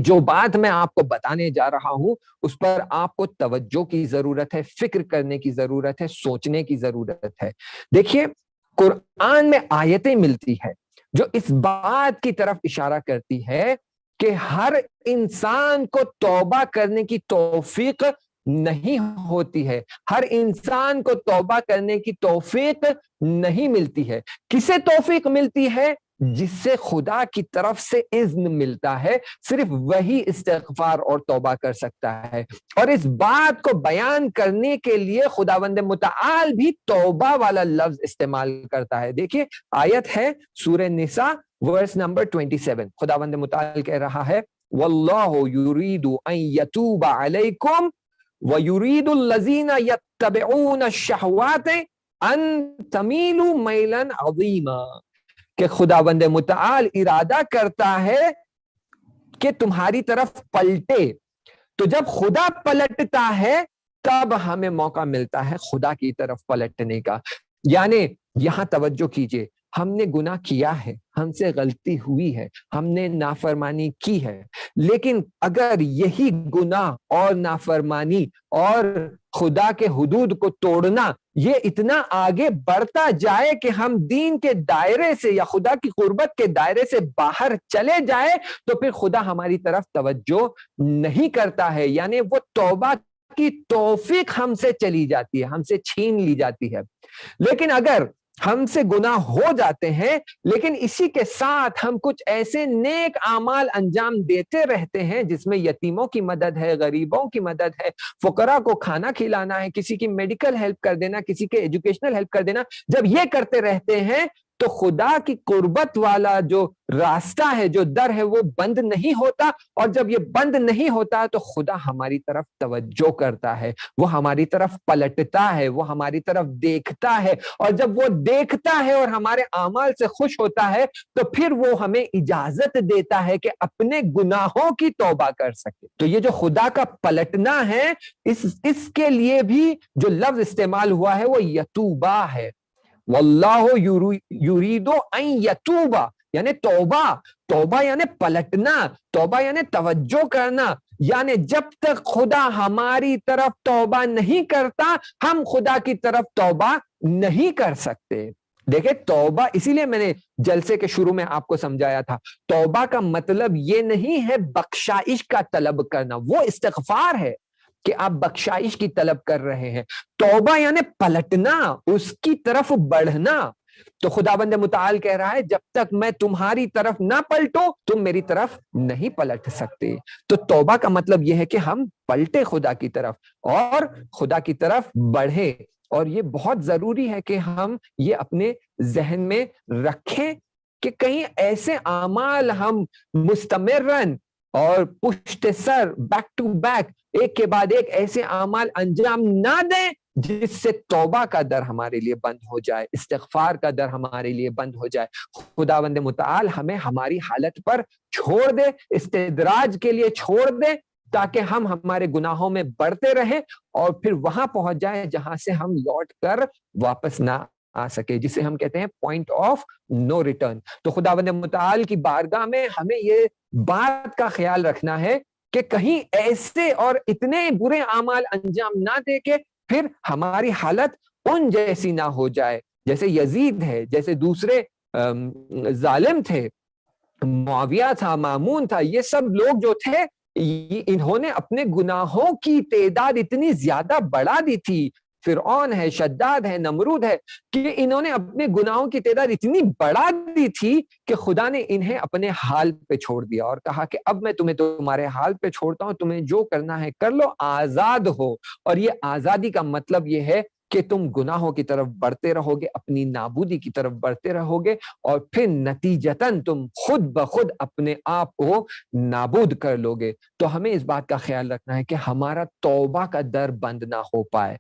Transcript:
جو بات میں آپ کو بتانے جا رہا ہوں اس پر آپ کو توجہ کی ضرورت ہے، فکر کرنے کی ضرورت ہے، سوچنے کی ضرورت ہے۔ دیکھیے قرآن میں آیتیں ملتی ہے جو اس بات کی طرف اشارہ کرتی ہے کہ ہر انسان کو توبہ کرنے کی توفیق نہیں ہوتی ہے، ہر انسان کو توبہ کرنے کی توفیق نہیں ملتی ہے۔ کسے توفیق ملتی ہے؟ جس سے خدا کی طرف سے اذن ملتا ہے، صرف وہی استغفار اور توبہ کر سکتا ہے۔ اور اس بات کو بیان کرنے کے لیے خداوند متعال بھی توبہ والا لفظ استعمال کرتا ہے۔ دیکھیے آیت ہے سورہ نساء ورس نمبر 27، خداوند متعال کہہ رہا ہے واللہ یرید ان یتوب علیکم وَيُرِيدُ الَّذِينَ يَتَّبِعُونَ الشَّهَوَاتِ أَن تَمِيلُوا مَيْلًا عَظِيمًا، کہ خداوند متعال ارادہ کرتا ہے کہ تمہاری طرف پلٹے۔ تو جب خدا پلٹتا ہے تب ہمیں موقع ملتا ہے خدا کی طرف پلٹنے کا۔ یعنی یہاں توجہ کیجئے، ہم نے گناہ کیا ہے، ہم سے غلطی ہوئی ہے، ہم نے نافرمانی کی ہے، لیکن اگر یہی گناہ اور نافرمانی اور خدا کے حدود کو توڑنا یہ اتنا آگے بڑھتا جائے کہ ہم دین کے دائرے سے یا خدا کی قربت کے دائرے سے باہر چلے جائے تو پھر خدا ہماری طرف توجہ نہیں کرتا ہے، یعنی وہ توبہ کی توفیق ہم سے چلی جاتی ہے، ہم سے چھین لی جاتی ہے۔ لیکن اگر ہم سے گناہ ہو جاتے ہیں لیکن اسی کے ساتھ ہم کچھ ایسے نیک اعمال انجام دیتے رہتے ہیں جس میں یتیموں کی مدد ہے، غریبوں کی مدد ہے، فقراء کو کھانا کھلانا ہے، کسی کی میڈیکل ہیلپ کر دینا، کسی کے ایجوکیشنل ہیلپ کر دینا، جب یہ کرتے رہتے ہیں تو خدا کی قربت والا جو راستہ ہے، جو در ہے، وہ بند نہیں ہوتا، اور جب یہ بند نہیں ہوتا تو خدا ہماری طرف توجہ کرتا ہے، وہ ہماری طرف پلٹتا ہے، وہ ہماری طرف دیکھتا ہے، اور جب وہ دیکھتا ہے اور ہمارے اعمال سے خوش ہوتا ہے تو پھر وہ ہمیں اجازت دیتا ہے کہ اپنے گناہوں کی توبہ کر سکے۔ تو یہ جو خدا کا پلٹنا ہے، اس کے لیے بھی جو لفظ استعمال ہوا ہے وہ یتوبہ ہے۔ واللہ یرید ان یتوبہ، یعنی توبہ، توبہ یعنی پلٹنا، توبہ یعنی توجہ کرنا، یعنی جب تک خدا ہماری طرف توبہ نہیں کرتا ہم خدا کی طرف توبہ نہیں کر سکتے۔ دیکھیں توبہ، اسی لیے میں نے جلسے کے شروع میں آپ کو سمجھایا تھا، توبہ کا مطلب یہ نہیں ہے بخشائش کا طلب کرنا، وہ استغفار ہے کہ آپ بخشائش کی طلب کر رہے ہیں۔ توبہ یعنی پلٹنا، اس کی طرف بڑھنا۔ تو خداوند متعال کہہ رہا ہے جب تک میں تمہاری طرف نہ پلٹوں تم میری طرف نہیں پلٹ سکتے۔ تو توبہ کا مطلب یہ ہے کہ ہم پلٹے خدا کی طرف اور خدا کی طرف بڑھے، اور یہ بہت ضروری ہے کہ ہم یہ اپنے ذہن میں رکھیں کہ کہیں ایسے اعمال ہم مستمرن اور پشت سر بیک ٹو بیک ایک کے بعد ایک ایسے اعمال انجام نہ دیں جس سے توبہ کا در ہمارے لیے بند ہو جائے، استغفار کا در ہمارے لیے بند ہو جائے۔ خداوند متعال ہمیں ہماری حالت پر چھوڑ دے، استدراج کے لیے چھوڑ دے، تاکہ ہم ہمارے گناہوں میں بڑھتے رہیں اور پھر وہاں پہنچ جائیں جہاں سے ہم لوٹ کر واپس نہ آ سکے، جسے ہم کہتے ہیں پوائنٹ آف نو ریٹرن۔ تو خداوند متعال کی بارگاہ میں ہمیں یہ بات کا خیال رکھنا ہے کہ کہیں ایسے اور اتنے برے اعمال انجام نہ دے کہ پھر ہماری حالت ان جیسی نہ ہو جائے جیسے یزید ہے، جیسے دوسرے ظالم تھے، معاویہ تھا، مامون تھا، یہ سب لوگ جو تھے انہوں نے اپنے گناہوں کی تعداد اتنی زیادہ بڑھا دی تھی، فرعون ہے، شداد ہے، نمرود ہے، کہ انہوں نے اپنے گناہوں کی تعداد اتنی بڑھا دی تھی کہ خدا نے انہیں اپنے حال پہ چھوڑ دیا اور کہا کہ اب میں تمہیں تمہارے حال پہ چھوڑتا ہوں، تمہیں جو کرنا ہے کر لو، آزاد ہو۔ اور یہ آزادی کا مطلب یہ ہے کہ تم گناہوں کی طرف بڑھتے رہو گے، اپنی نابودی کی طرف بڑھتے رہو گے، اور پھر نتیجتاً تم خود بخود اپنے آپ کو نابود کر لو گے۔ تو ہمیں اس بات کا خیال رکھنا ہے کہ ہمارا توبہ کا در بند نہ ہو پائے۔